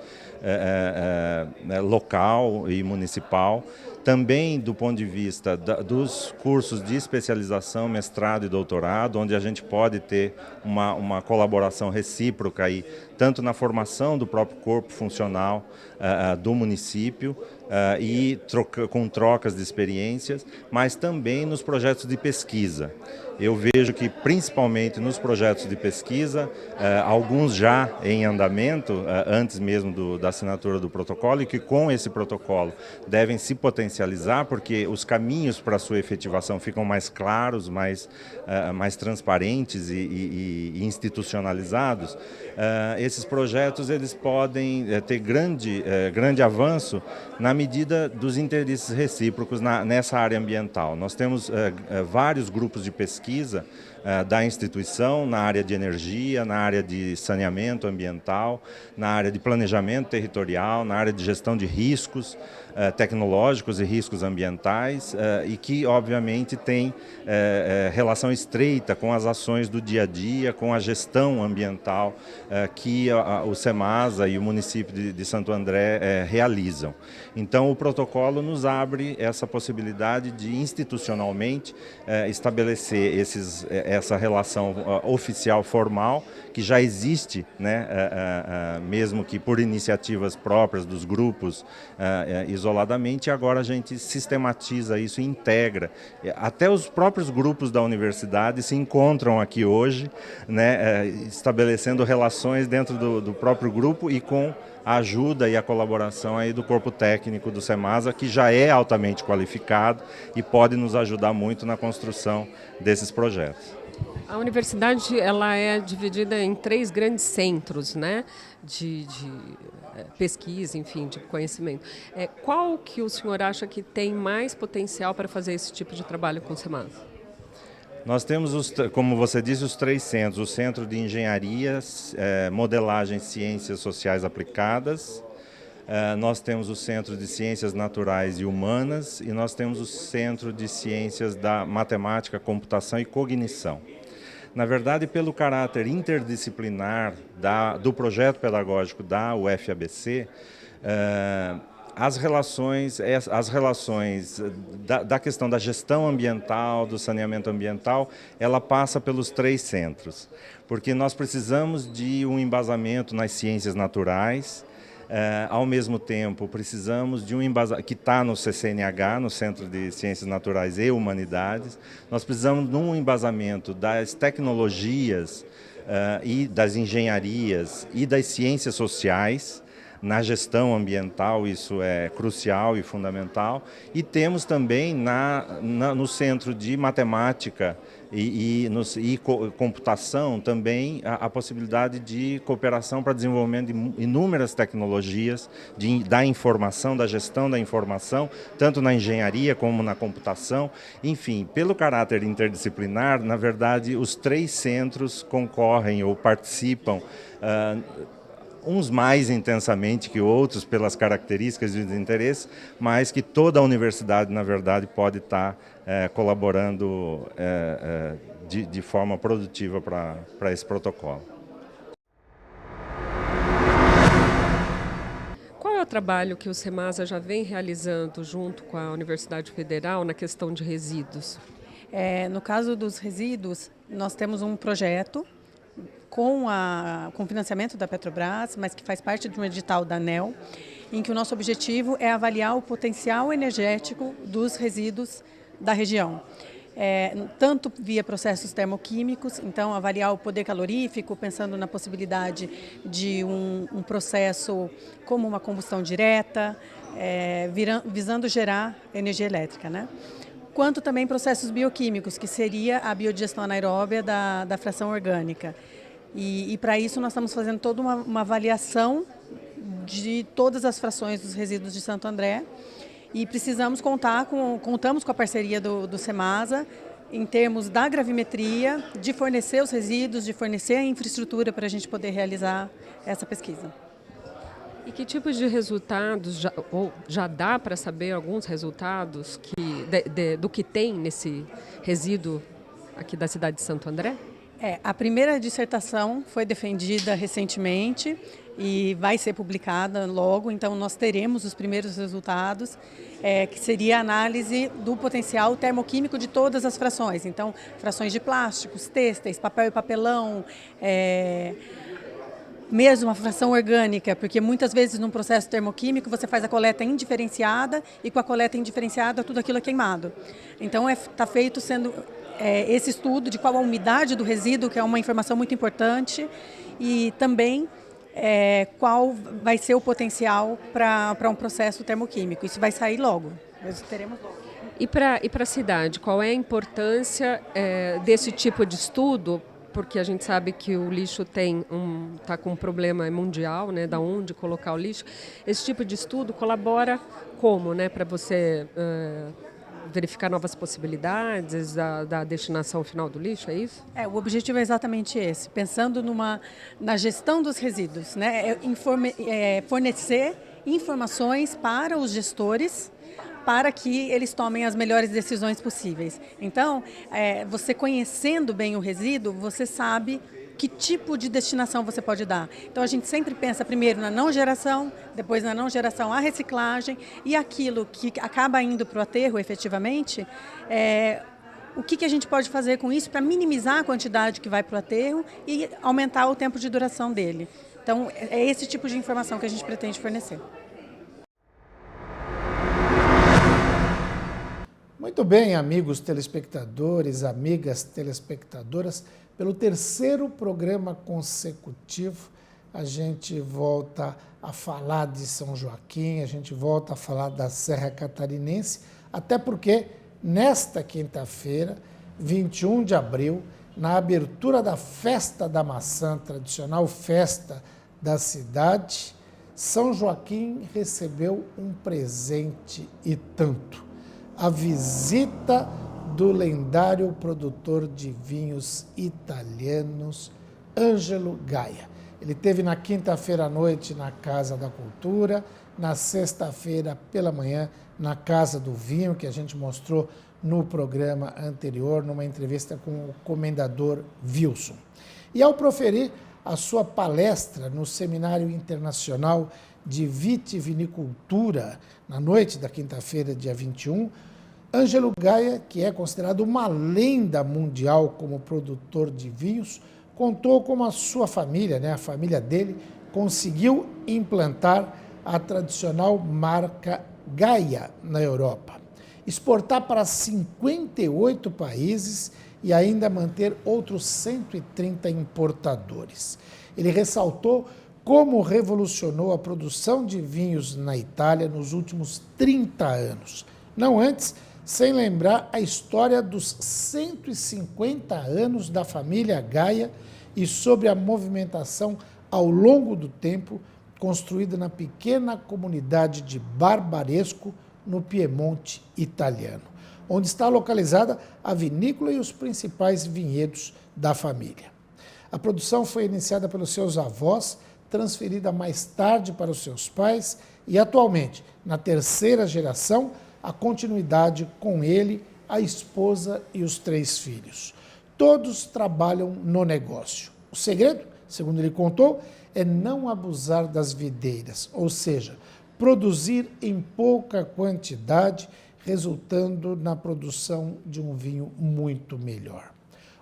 local e municipal, também do ponto de vista dos cursos de especialização, mestrado e doutorado, onde a gente pode ter uma colaboração recíproca aí, tanto na formação do próprio corpo funcional do município e com trocas de experiências, mas também nos projetos de pesquisa. Eu vejo que, principalmente nos projetos de pesquisa, alguns já em andamento, antes mesmo da assinatura do protocolo, e que com esse protocolo devem se potencializar, porque os caminhos para a sua efetivação ficam mais claros, mais transparentes e institucionalizados. Esses projetos eles podem ter grande avanço na medida dos interesses recíprocos nessa área ambiental. Nós temos vários grupos de pesquisa da instituição na área de energia, na área de saneamento ambiental, na área de planejamento territorial, na área de gestão de riscos tecnológicos e riscos ambientais e que, obviamente, tem relação estreita com as ações do dia a dia, com a gestão ambiental que o SEMASA e o município de Santo André realizam. Então, o protocolo nos abre essa possibilidade de, institucionalmente, estabelecer essa relação oficial formal, que já existe, né, mesmo que por iniciativas próprias dos grupos isoladamente, e agora a gente sistematiza isso e integra. Até os próprios grupos da universidade se encontram aqui hoje, né, estabelecendo relações dentro do próprio grupo e com a ajuda e a colaboração aí do corpo técnico do SEMASA, que já é altamente qualificado e pode nos ajudar muito na construção desses projetos. A universidade ela é dividida em 3 grandes centros, né, de pesquisa, enfim, de conhecimento. Qual que o senhor acha que tem mais potencial para fazer esse tipo de trabalho com o SEMASA? Nós temos, como você disse, os 3 centros. O Centro de Engenharia, Modelagem e Ciências Sociais Aplicadas. Nós temos o Centro de Ciências Naturais e Humanas e nós temos o Centro de Ciências da Matemática, Computação e Cognição. Na verdade, pelo caráter interdisciplinar do projeto pedagógico da UFABC, as relações da questão da gestão ambiental, do saneamento ambiental, ela passa pelos 3 centros, porque nós precisamos de um embasamento nas ciências naturais. Ao mesmo tempo, precisamos de um embasamento, que está no CCNH, no Centro de Ciências Naturais e Humanidades, nós precisamos de um embasamento das tecnologias e das engenharias e das ciências sociais. Na gestão ambiental, isso é crucial e fundamental. E temos também no Centro de Matemática e Computação também a possibilidade de cooperação para desenvolvimento de inúmeras tecnologias da informação, da gestão da informação, tanto na engenharia como na computação. Enfim, pelo caráter interdisciplinar, na verdade, os 3 centros concorrem ou participam uns mais intensamente que outros pelas características e interesses, mas que toda a universidade, na verdade, pode estar colaborando de forma produtiva para esse protocolo. Qual é o trabalho que o SEMASA já vem realizando junto com a Universidade Federal na questão de resíduos? No caso dos resíduos, nós temos um projeto com financiamento da Petrobras, mas que faz parte de um edital da ANEEL, em que o nosso objetivo é avaliar o potencial energético dos resíduos da região. Tanto via processos termoquímicos, então avaliar o poder calorífico, pensando na possibilidade de um processo como uma combustão direta, visando gerar energia elétrica, né? Quanto também processos bioquímicos, que seria a biodigestão anaeróbia da fração orgânica. E para isso nós estamos fazendo toda uma avaliação de todas as frações dos resíduos de Santo André e contamos com a parceria do SEMASA em termos da gravimetria, de fornecer os resíduos, de fornecer a infraestrutura para a gente poder realizar essa pesquisa. E que tipo de resultados, já dá para saber alguns resultados do que tem nesse resíduo aqui da cidade de Santo André? A primeira dissertação foi defendida recentemente e vai ser publicada logo, então nós teremos os primeiros resultados, que seria a análise do potencial termoquímico de todas as frações. Então, frações de plásticos, têxteis, papel e papelão, mesmo a fração orgânica, porque muitas vezes num processo termoquímico você faz a coleta indiferenciada e com a coleta indiferenciada tudo aquilo é queimado. Então está feito esse estudo de qual a umidade do resíduo, que é uma informação muito importante, e também qual vai ser o potencial para um processo termoquímico. Isso vai sair logo, nós teremos logo. E para a cidade, qual é a importância desse tipo de estudo? Porque a gente sabe que o lixo está com um problema mundial, né, da onde colocar o lixo. Esse tipo de estudo colabora como, né, para você verificar novas possibilidades da destinação final do lixo, é isso? O objetivo é exatamente esse, pensando na gestão dos resíduos, né? Fornecer informações para os gestores para que eles tomem as melhores decisões possíveis. Então, você conhecendo bem o resíduo, você sabe que tipo de destinação você pode dar. Então, a gente sempre pensa primeiro na não geração, depois na não geração a reciclagem e aquilo que acaba indo para o aterro efetivamente, o que a gente pode fazer com isso para minimizar a quantidade que vai para o aterro e aumentar o tempo de duração dele. Então, é esse tipo de informação que a gente pretende fornecer. Muito bem, amigos telespectadores, amigas telespectadoras, pelo terceiro programa consecutivo, a gente volta a falar de São Joaquim, a gente volta a falar da Serra Catarinense, até porque nesta quinta-feira, 21 de abril, na abertura da Festa da Maçã, tradicional festa da cidade, São Joaquim recebeu um presente e tanto. A visita do lendário produtor de vinhos italianos, Ângelo Gaia. Ele esteve na quinta-feira à noite na Casa da Cultura, na sexta-feira pela manhã na Casa do Vinho, que a gente mostrou no programa anterior, numa entrevista com o comendador Wilson. E ao proferir a sua palestra no Seminário Internacional de Vitivinicultura, na noite da quinta-feira, dia 21, Ângelo Gaia, que é considerado uma lenda mundial como produtor de vinhos, contou como a sua família, a família dele, conseguiu implantar a tradicional marca Gaia na Europa, exportar para 58 países e ainda manter outros 130 importadores. Ele ressaltou como revolucionou a produção de vinhos na Itália nos últimos 30 anos. Não antes, sem lembrar a história dos 150 anos da família Gaia e sobre a movimentação ao longo do tempo construída na pequena comunidade de Barbaresco, no Piemonte italiano, onde está localizada a vinícola e os principais vinhedos da família. A produção foi iniciada pelos seus avós, transferida mais tarde para os seus pais e, atualmente, na terceira geração, a continuidade com ele, a esposa e os 3 filhos. Todos trabalham no negócio. O segredo, segundo ele contou, é não abusar das videiras, ou seja, produzir em pouca quantidade, resultando na produção de um vinho muito melhor.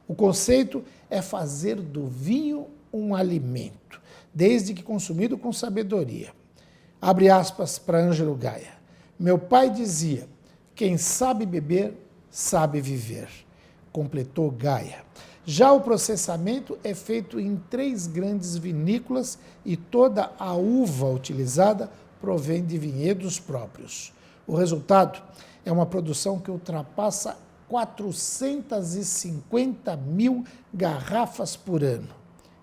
O conceito é fazer do vinho um alimento, desde que consumido com sabedoria. Abre aspas para Ângelo Gaia. Meu pai dizia, quem sabe beber, sabe viver, completou Gaia. Já o processamento é feito em 3 grandes vinícolas e toda a uva utilizada provém de vinhedos próprios. O resultado é uma produção que ultrapassa 450 mil garrafas por ano.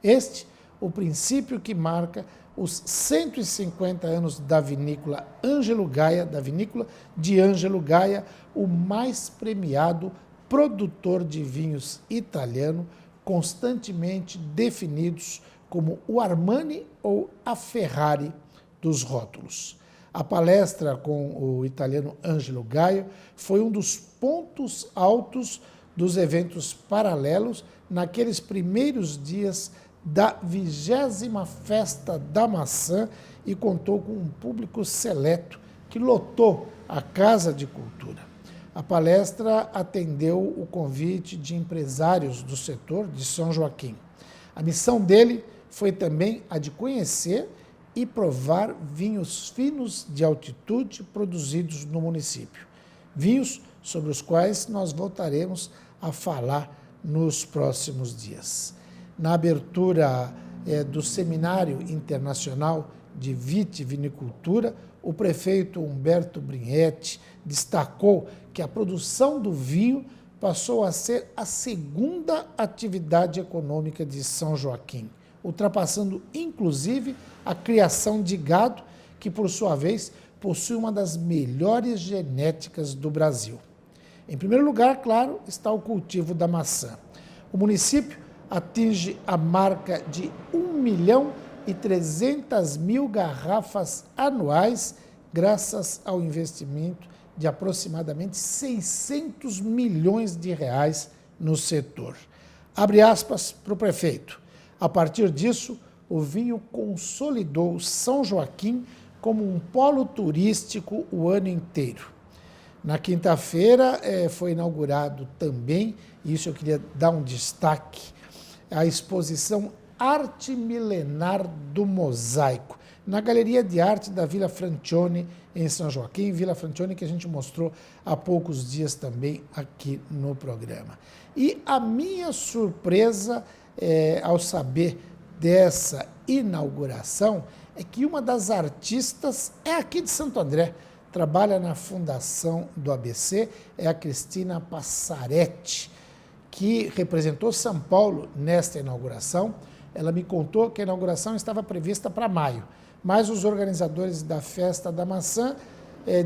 Este, o princípio que marca os 150 anos da vinícola Ângelo Gaia, da vinícola de Ângelo Gaia, o mais premiado produtor de vinhos italiano, constantemente definidos como o Armani ou a Ferrari dos rótulos. A palestra com o italiano Ângelo Gaia foi um dos pontos altos dos eventos paralelos naqueles primeiros dias da 20ª Festa da Maçã e contou com um público seleto que lotou a Casa de Cultura. A palestra atendeu o convite de empresários do setor de São Joaquim. A missão dele foi também a de conhecer e provar vinhos finos de altitude produzidos no município. Vinhos sobre os quais nós voltaremos a falar nos próximos dias. Na abertura do Seminário Internacional de Vitivinicultura, o prefeito Humberto Brinhetti destacou que a produção do vinho passou a ser a segunda atividade econômica de São Joaquim, ultrapassando inclusive a criação de gado, que por sua vez possui uma das melhores genéticas do Brasil. Em primeiro lugar, claro, está o cultivo da maçã. O município atinge a marca de 1.300.000 garrafas anuais, graças ao investimento de aproximadamente 600 milhões de reais no setor. Abre aspas para o prefeito. A partir disso, o vinho consolidou São Joaquim como um polo turístico o ano inteiro. Na quinta-feira foi inaugurado também, e isso eu queria dar um destaque, a exposição Arte Milenar do Mosaico, na Galeria de Arte da Vila Francione, em São Joaquim, Vila Francione que a gente mostrou há poucos dias também aqui no programa. E a minha surpresa ao saber dessa inauguração é que uma das artistas é aqui de Santo André, trabalha na fundação do ABC, é a Cristina Passaretti, que representou São Paulo nesta inauguração. Ela me contou que a inauguração estava prevista para maio, mas os organizadores da Festa da Maçã,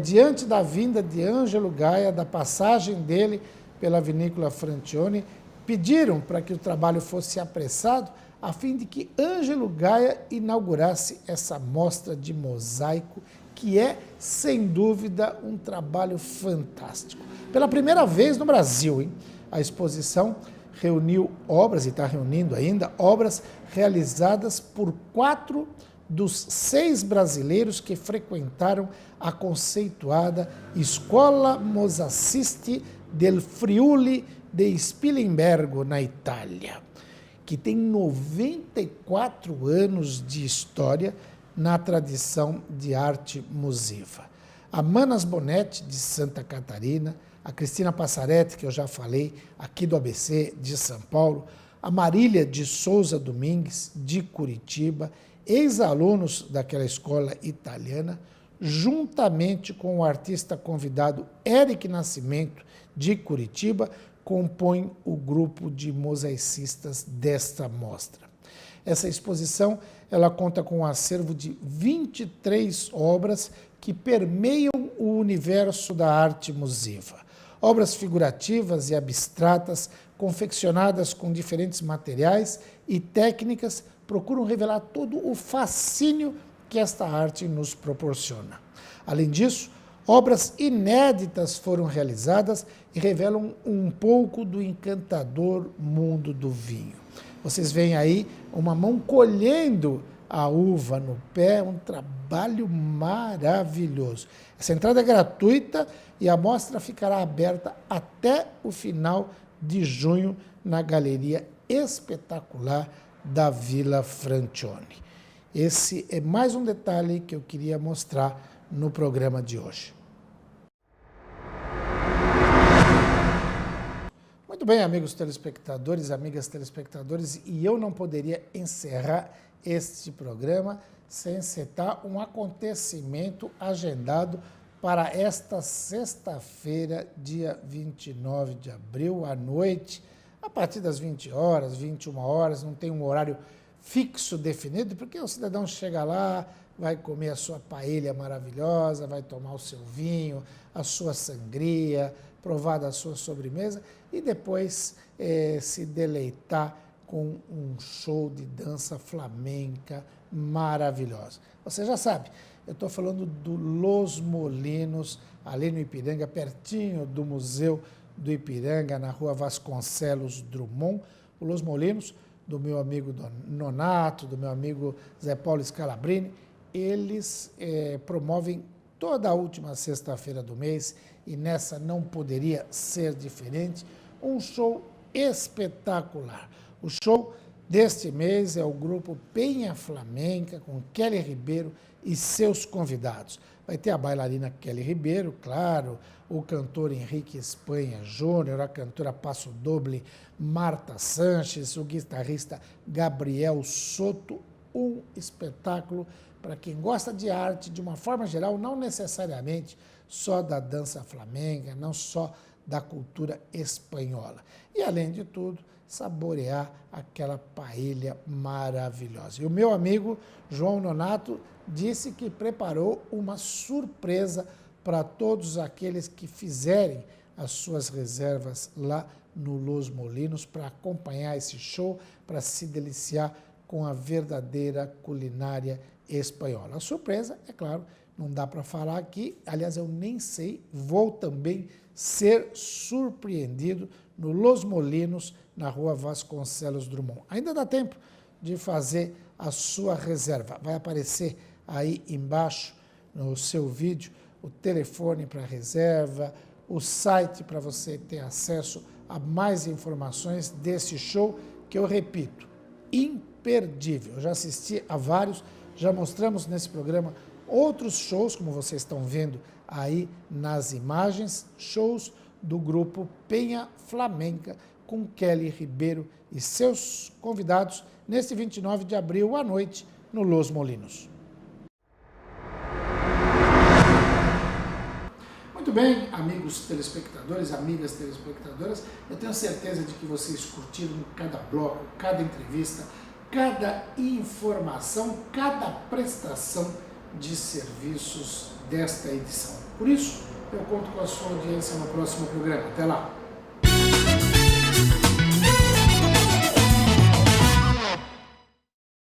diante da vinda de Ângelo Gaia, da passagem dele pela Vinícola Francione, pediram para que o trabalho fosse apressado, a fim de que Ângelo Gaia inaugurasse essa mostra de mosaico, que é, sem dúvida, um trabalho fantástico. Pela primeira vez no Brasil, hein? A exposição reuniu obras, e está reunindo ainda, obras realizadas por 4 dos 6 brasileiros que frequentaram a conceituada Escola Mosaicisti del Friuli de Spilimbergo, na Itália, que tem 94 anos de história na tradição de arte musiva. A Manas Bonetti, de Santa Catarina, a Cristina Passaretti, que eu já falei, aqui do ABC de São Paulo, a Marília de Souza Domingues, de Curitiba, ex-alunos daquela escola italiana, juntamente com o artista convidado Eric Nascimento, de Curitiba, compõem o grupo de mosaicistas desta mostra. Essa exposição ela conta com um acervo de 23 obras que permeiam o universo da arte musiva. Obras figurativas e abstratas, confeccionadas com diferentes materiais e técnicas, procuram revelar todo o fascínio que esta arte nos proporciona. Além disso, obras inéditas foram realizadas e revelam um pouco do encantador mundo do vinho. Vocês veem aí uma mão colhendo a uva no pé, um trabalho maravilhoso. Essa entrada é gratuita e a mostra ficará aberta até o final de junho na Galeria Espetacular da Vila Francione. Esse é mais um detalhe que eu queria mostrar no programa de hoje. Muito bem, amigos telespectadores, amigas telespectadores, e eu não poderia encerrar este programa sem citar um acontecimento agendado para esta sexta-feira, dia 29 de abril, à noite, a partir das 20 horas, 21 horas, não tem um horário fixo definido, porque o cidadão chega lá, vai comer a sua paella maravilhosa, vai tomar o seu vinho, a sua sangria, provar da sua sobremesa e depois se deleitar com um show de dança flamenca maravilhosa. Você já sabe, eu estou falando do Los Molinos, ali no Ipiranga, pertinho do Museu do Ipiranga, na rua Vasconcelos Drummond. O Los Molinos, do meu amigo Nonato, do meu amigo Zé Paulo Scalabrini, eles promovem toda a última sexta-feira do mês, e nessa não poderia ser diferente, um show espetacular. O show deste mês é o grupo Penha Flamenca, com Kelly Ribeiro e seus convidados. Vai ter a bailarina Kelly Ribeiro, claro, o cantor Henrique Espanha Júnior, a cantora Passo Doble Marta Sanches, o guitarrista Gabriel Soto. Um espetáculo para quem gosta de arte de uma forma geral, não necessariamente só da dança flamenga, não só da cultura espanhola. E, além de tudo, saborear aquela paella maravilhosa. E o meu amigo João Nonato disse que preparou uma surpresa para todos aqueles que fizerem as suas reservas lá no Los Molinos para acompanhar esse show, para se deliciar com a verdadeira culinária espanhola. A surpresa, é claro, não dá para falar aqui, aliás, eu nem sei, vou também ser surpreendido no Los Molinos, na rua Vasconcelos Drummond. Ainda dá tempo de fazer a sua reserva. Vai aparecer aí embaixo no seu vídeo o telefone para reserva, o site para você ter acesso a mais informações desse show que eu repito, imperdível. Eu já assisti a vários, já mostramos nesse programa outros shows, como vocês estão vendo aí nas imagens, shows do grupo Penha Flamenca com Kelly Ribeiro e seus convidados neste 29 de abril à noite no Los Molinos. Muito bem, amigos telespectadores, amigas telespectadoras, eu tenho certeza de que vocês curtiram cada bloco, cada entrevista, cada informação, cada prestação de serviços desta edição. Por isso, eu conto com a sua audiência no próximo programa. Até lá!